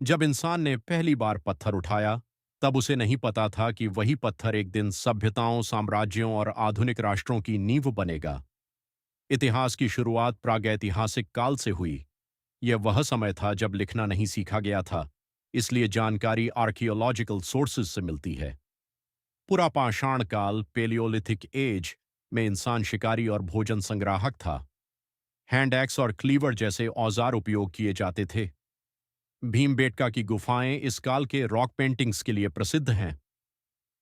जब इंसान ने पहली बार पत्थर उठाया, तब उसे नहीं पता था कि वही पत्थर एक दिन सभ्यताओं, साम्राज्यों और आधुनिक राष्ट्रों की नींव बनेगा। इतिहास की शुरुआत प्रागैतिहासिक काल से हुई। यह वह समय था जब लिखना नहीं सीखा गया था, इसलिए जानकारी आर्कियोलॉजिकल सोर्सेज से मिलती है। पुरापाषाण काल पेलियोलिथिक एज में इंसान शिकारी और भोजन संग्राहक था। हैंड एक्स और क्लीवर जैसे औजार उपयोग किए जाते थे। भीमबेटका की गुफाएं इस काल के रॉक पेंटिंग्स के लिए प्रसिद्ध हैं।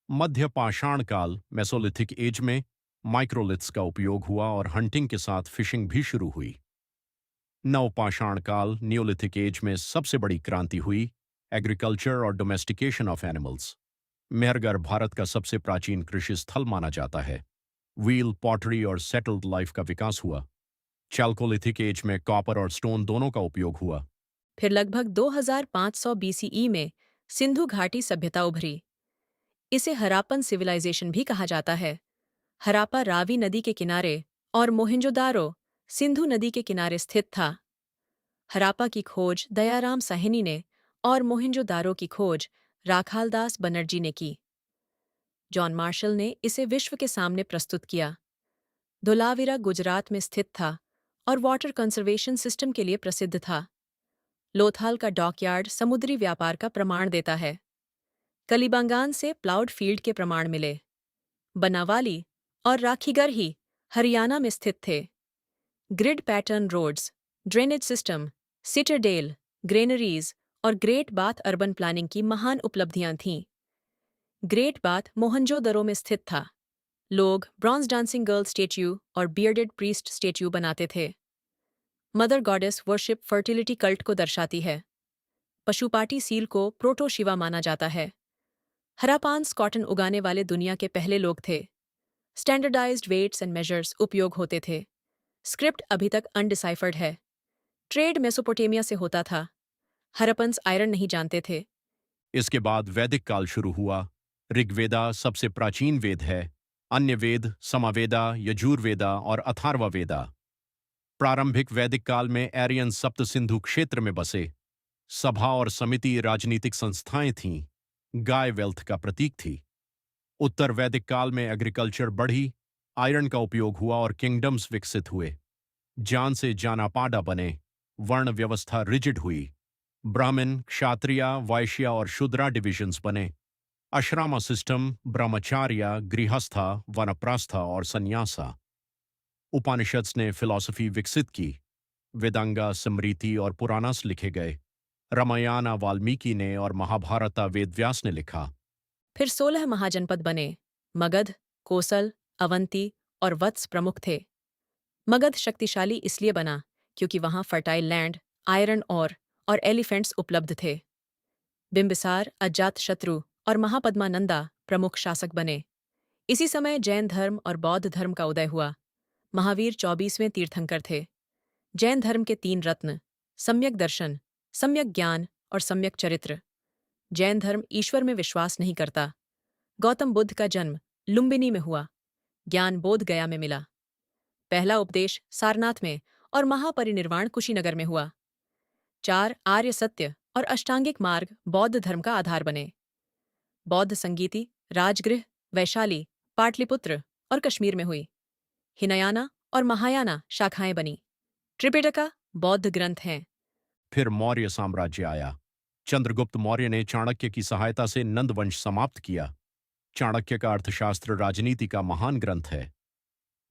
मध्य पाषाण काल मेसोलिथिक एज में माइक्रोलिथ्स का उपयोग हुआ और हंटिंग के साथ फिशिंग भी शुरू हुई। नवपाषाण काल नियोलिथिक एज में सबसे बड़ी क्रांति हुई, एग्रीकल्चर और domestication of animals. Mehrgarh Bharat का सबसे प्राचीन कृषि स्थल माना जाता है। व्हील, पॉटरी और सेटल्ड लाइफ का विकास हुआ। चैल्कोलिथिक एज में कॉपर और स्टोन दोनों का उपयोग हुआ। फिर लगभग 2500 बीसीई में सिंधु घाटी सभ्यता उभरी। इसे हराप्पन सिविलाइजेशन भी कहा जाता है। हराप्पा रावी नदी के किनारे और मोहेंजोदारो सिंधु नदी के किनारे स्थित था। हराप्पा की खोज दयाराम साहनी ने और मोहेंजोदारो की खोज राखालदास बनर्जी ने की। जॉन मार्शल ने इसे विश्व के सामने प्रस्तुत किया। धोलावीरा गुजरात में स्थित था और वाटर कंजर्वेशन सिस्टम के लिए प्रसिद्ध था। लोथाल का डॉकयार्ड समुद्री व्यापार का प्रमाण देता है। कलिबांगान से प्लाउड फील्ड के प्रमाण मिले। बनावाली और राखीगढ़ ही हरियाणा में स्थित थे। Grid pattern roads, drainage system, citadel, granaries और ग्रेट बाथ अर्बन प्लानिंग की महान उपलब्धियां थीं। ग्रेट बाथ मोहनजोदड़ो में स्थित था। लोग ब्रॉन्ज डांसिंग गर्ल स्टेच्यू और बियर्डेड प्रीस्ट स्टेच्यू बनाते थे। Mother goddess worship fertility cult को दर्शाती है। पशुपाटी सील को प्रोटो शिवा माना जाता है। हरापान्स कॉटन उगाने वाले दुनिया के पहले लोग थे। स्टैंडर्डाइज्ड वेट्स एंड मेजर्स उपयोग होते थे। स्क्रिप्ट अभी तक अनडिसाइफर्ड है। ट्रेड मेसोपोटामिया से होता था। हरप्पन्स आयरन नहीं जानते थे। इसके बाद वैदिक काल शुरू हुआ। ऋग्वेदा सबसे प्राचीन वेद है। अन्य वेद समावेदा, यजुर्वेदा और अथर्ववेदा। प्रारंभिक वैदिक काल में आर्यन सप्त सिंधु क्षेत्र में बसे। सभा और समिति राजनीतिक संस्थाएं थीं। गाय वेल्थ का प्रतीक थी। उत्तर वैदिक काल में एग्रीकल्चर बढ़ी, आयरन का उपयोग हुआ और किंगडम्स विकसित हुए। जान से जानापाडा बने। वर्ण व्यवस्था रिजिड हुई। ब्राह्मण, क्षात्रिय, वैश्य और शूद्रा डिविजन्स बने। आश्रम सिस्टम ब्रह्मचार्य, गृहस्था, वानप्रस्था और संन्यासा। उपनिषद्स ने फिलॉसफी विकसित की। वेदांगा, स्मृति और पुराणास लिखे गए। रामायण वाल्मीकि ने और महाभारत वेदव्यास ने लिखा। फिर 16 महाजनपद बने। मगध, कोसल, अवंती और वत्स प्रमुख थे। मगध शक्तिशाली इसलिए बना क्योंकि वहां फर्टाइल लैंड, आयरन और एलिफेंट्स उपलब्ध थे। बिंबिसार, अजातशत्रु और महापद्मानंदा प्रमुख शासक बने। इसी समय जैन धर्म और बौद्ध धर्म का उदय हुआ। महावीर 24वें तीर्थंकर थे। जैन धर्म के 3 रत्न, सम्यक दर्शन, सम्यक ज्ञान और सम्यक चरित्र। जैन धर्म ईश्वर में विश्वास नहीं करता। गौतम बुद्ध का जन्म लुम्बिनी में हुआ। ज्ञान बोध गया में मिला। पहला उपदेश सारनाथ में और महापरिनिर्वाण कुशीनगर में हुआ। 4 आर्य सत्य और अष्टांगिक मार्ग बौद्ध धर्म का आधार बने। बौद्ध संगीति राजगृह, वैशाली, पाटलिपुत्र और कश्मीर में हुई। हिनयाना और महायाना शाखाएं बनी। त्रिपिटका बौद्ध ग्रंथ हैं। फिर मौर्य साम्राज्य आया। चंद्रगुप्त मौर्य ने चाणक्य की सहायता से नंद वंश समाप्त किया। चाणक्य का अर्थशास्त्र राजनीति का महान ग्रंथ है।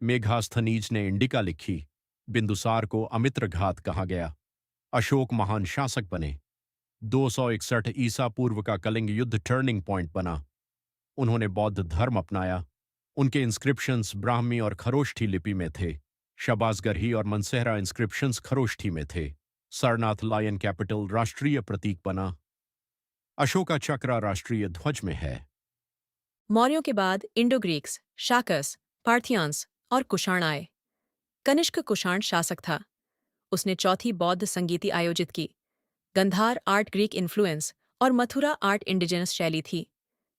मेघास्थनीज ने इंडिका लिखी। बिंदुसार को अमित्रघात कहा गया। अशोक महान शासक बने। 261 ईसा पूर्व का कलिंग युद्ध टर्निंग पॉइंट बना। उन्होंने बौद्ध धर्म अपनाया। उनके इंस्क्रिप्शंस ब्राह्मी और खरोष्ठी लिपि में थे। शबासगरही और मनसेहरा इंस्क्रिप्शंस खरोष्ठी में थे। सरनाथ लायन कैपिटल राष्ट्रीय प्रतीक बना। अशोका चक्र राष्ट्रीय ध्वज में है। मौर्यों के बाद इंडो ग्रीक्स, शाकस, पार्थियंस और कुषाण आए। कनिष्क कुषाण शासक था। उसने चौथी बौद्ध संगीति आयोजित की। गंधार आर्ट ग्रीक इन्फ्लुएंस और मथुरा आर्ट इंडिजिनस शैली थी।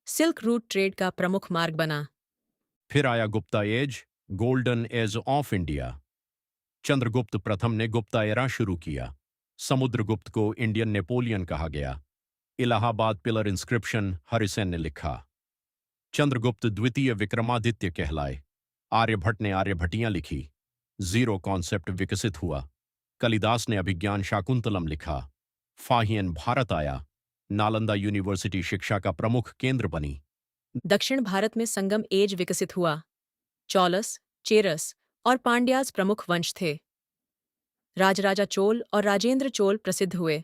सिल्क रूट ट्रेड का प्रमुख मार्ग बना। फिर आया Gupta age, golden age of India. Chandragupta प्रथम ने गुप्ता एरा शुरू किया। समुद्रगुप्त को इंडियन नेपोलियन कहा गया। इलाहाबाद पिलर इंस्क्रिप्शन हरिसेन ने लिखा। चंद्रगुप्त द्वितीय विक्रमादित्य कहलाए। आर्यभट्ट ने आर्यभट्टियां लिखी। जीरो कॉन्सेप्ट विकसित हुआ। कालिदास ने अभिज्ञान शाकुंतलम लिखा। फाहियन भारत आया। नालंदा यूनिवर्सिटी शिक्षा का प्रमुख केंद्र बनी। दक्षिण भारत में संगम एज विकसित हुआ। चौलस, चेरस और पांड्याज प्रमुख वंश थे। राजराजा चोल और राजेंद्र चोल प्रसिद्ध हुए।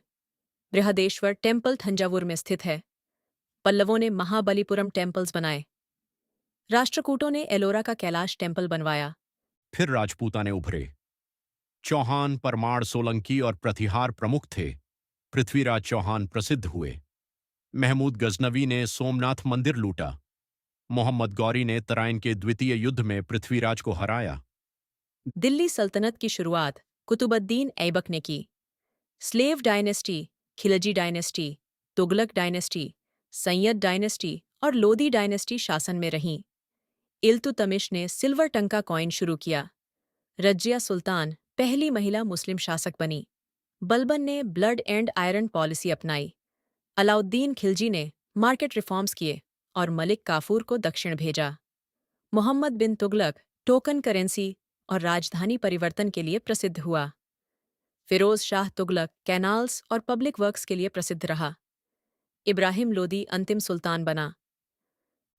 बृहदेश्वर टेम्पल थंजावुर में स्थित है। पल्लवों ने महाबलीपुरम टेम्पल्स बनाए। राष्ट्रकूटों ने एलोरा का कैलाश टेम्पल बनवाया। फिर राजपूताने उभरे। चौहान, परमार, सोलंकी और प्रतिहार प्रमुख थे। पृथ्वीराज चौहान प्रसिद्ध हुए। महमूद गजनवी ने सोमनाथ मंदिर लूटा। मोहम्मद गौरी ने तराइन के द्वितीय युद्ध में पृथ्वीराज को हराया। दिल्ली सल्तनत की शुरुआत कुतुबुद्दीन ऐबक ने की। Slave dynasty, Khilji dynasty, Tughlaq dynasty, Syed dynasty और लोदी डायनेस्टी शासन में रहीं। इल्तुतमिश ने सिल्वर टंका कॉइन शुरू किया। रजिया सुल्तान पहली महिला मुस्लिम शासक बनी। बलबन ने ब्लड एंड आयरन पॉलिसी अपनाई। अलाउद्दीन खिलजी ने मार्केट रिफॉर्म्स किए और मलिक काफूर को दक्षिण भेजा। मोहम्मद बिन तुगलक टोकन करेंसी और राजधानी परिवर्तन के लिए प्रसिद्ध हुआ। फिरोज शाह तुगलक कैनाल्स और पब्लिक वर्क्स के लिए प्रसिद्ध रहा। इब्राहिम लोदी अंतिम सुल्तान बना।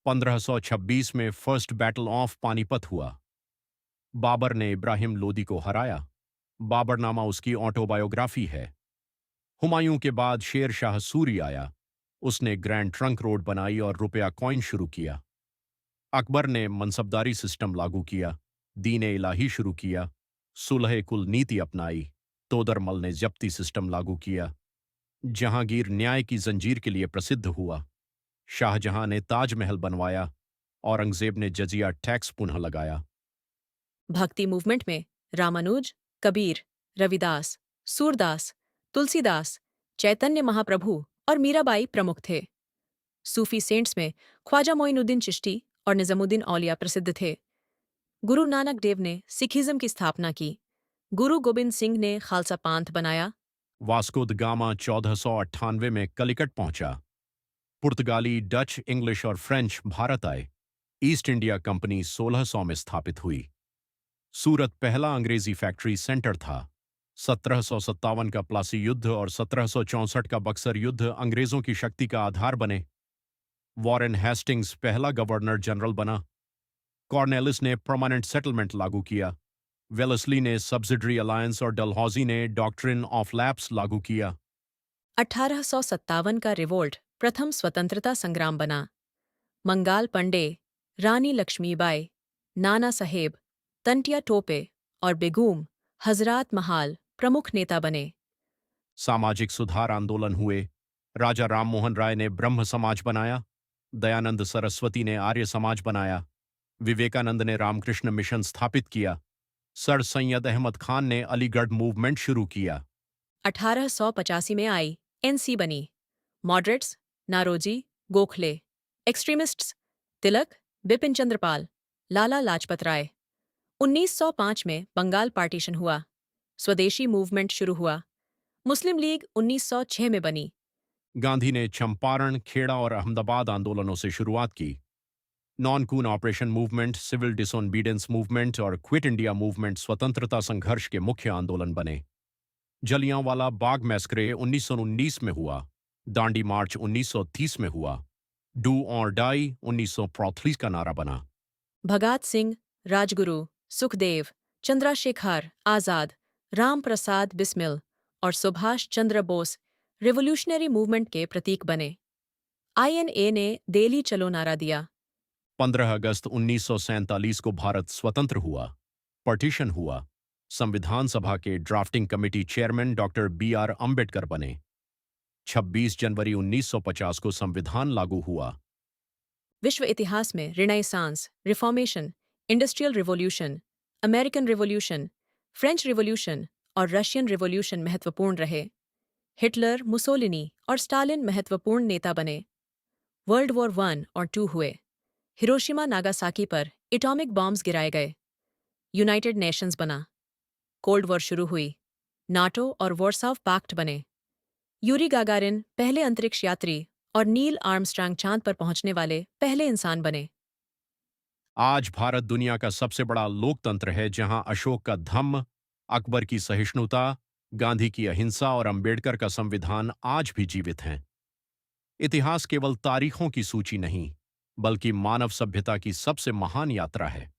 1526 में फर्स्ट बैटल ऑफ पानीपत हुआ। बाबर ने इब्राहिम लोदी को हराया। बाबरनामा उसकी ऑटोबायोग्राफी है। हुमायूं के बाद शेर शाह सूरी आया। उसने ग्रैंड ट्रंक रोड बनाई और रुपया कॉइन शुरू किया। अकबर ने मनसबदारी सिस्टम लागू किया। दीन-ए इलाही शुरू किया। सुलह कुल नीति अपनाई। तोदरमल ने जब्ती सिस्टम लागू किया। जहांगीर न्याय की जंजीर के लिए प्रसिद्ध हुआ। शाहजहां ने ताजमहल बनवाया। औरंगजेब ने जजिया टैक्स पुनः लगाया। भक्ति मूवमेंट में रामानुज, कबीर, रविदास, सूरदास, तुलसीदास, चैतन्य महाप्रभु और मीराबाई प्रमुख थे। सूफी सेंट्स में ख्वाजा मोइनुद्दीन चिश्ती और निजामुद्दीन औलिया प्रसिद्ध थे। गुरु नानक देव ने सिखिज्म की स्थापना की। गुरु गोबिंद सिंह ने खालसा पांथ बनाया। वास्को द गामा 1498 में कलिकट पहुंचा। पुर्तगाली, डच, इंग्लिश और फ्रेंच भारत आए। ईस्ट इंडिया कंपनी 1600 में स्थापित हुई। सूरत पहला अंग्रेजी फैक्ट्री सेंटर था। 1757 का प्लासी युद्ध और 1764 का बक्सर युद्ध अंग्रेजों की शक्ति का आधार बने। वॉरेन हेस्टिंग्स पहला गवर्नर जनरल बना। कॉर्नेलिस ने परमानेंट सेटलमेंट लागू किया। वेलेस्ली ने सब्सिडरी अलायंस और डलहौजी ने डॉक्ट्रिन ऑफ लैप्स लागू किया। 1857 का रिवोल्ट प्रथम स्वतंत्रता संग्राम बना। मंगाल पंडे, रानी लक्ष्मीबाई, नाना साहेब, तंटिया टोपे और बेगूम हजरात महाल प्रमुख नेता बने। सामाजिक सुधार आंदोलन हुए। राजा राममोहन राय ने ब्रह्म समाज बनाया। दयानंद सरस्वती ने आर्य समाज बनाया। विवेकानंद ने रामकृष्ण मिशन स्थापित किया। सर सैयद अहमद खान ने अलीगढ़ मूवमेंट शुरू किया। 1885 में आई एनसी बनी। मॉडरेट्स नारोजी, गोखले। एक्सट्रीमिस्ट्स तिलक, बिपिन चंद्रपाल, लाला लाजपत राय। 1905 में बंगाल पार्टीशन हुआ। स्वदेशी मूवमेंट शुरू हुआ। मुस्लिम लीग 1906 में बनी। गांधी ने चंपारण, खेड़ा और अहमदाबाद आंदोलनों से शुरुआत की। Non cooperation movement, civil disobedience movement और क्विट इंडिया मूवमेंट स्वतंत्रता संघर्ष के मुख्य आंदोलन बने। जलियांवाला बाग मैस्करे 1919 में हुआ। दांडी मार्च 1930 में हुआ। डू और डाई 1934 का नारा बना। भगत सिंह, राजगुरु, सुखदेव, चंद्रशेखर आजाद, राम प्रसाद बिस्मिल और सुभाष चंद्र बोस रिवॉल्यूशनरी मूवमेंट के प्रतीक बने। आईएनए ने दिल्ली चलो नारा दिया। 15 अगस्त 1947 को भारत स्वतंत्र हुआ। पार्टीशन हुआ। संविधान सभा के drafting committee chairman doctor B R. Ambedkar बने। 26 जनवरी 1950 को संविधान लागू हुआ। विश्व इतिहास में renaissance, reformation, industrial revolution, American revolution, French revolution और रशियन रिवॉल्यूशन महत्वपूर्ण रहे। हिटलर, मुसोलिनी और स्टालिन महत्वपूर्ण नेता बने। वर्ल्ड वॉर 1 और 2 हुए। हिरोशिमा नागासाकी पर एटॉमिक बॉम्ब्स गिराए गए। यूनाइटेड नेशंस बना। कोल्ड वॉर शुरू हुई। नाटो और वॉर्साव पैक्ट बने। यूरी गागारिन पहले अंतरिक्ष यात्री और नील आर्मस्ट्रांग चांद पर पहुंचने वाले पहले इंसान बने। आज भारत दुनिया का सबसे बड़ा लोकतंत्र है, जहां अशोक का धम्म, अकबर की सहिष्णुता, गांधी की अहिंसा और अंबेडकर का संविधान आज भी जीवित हैं। इतिहास केवल तारीखों की सूची नहीं, बल्कि मानव सभ्यता की सबसे महान यात्रा है।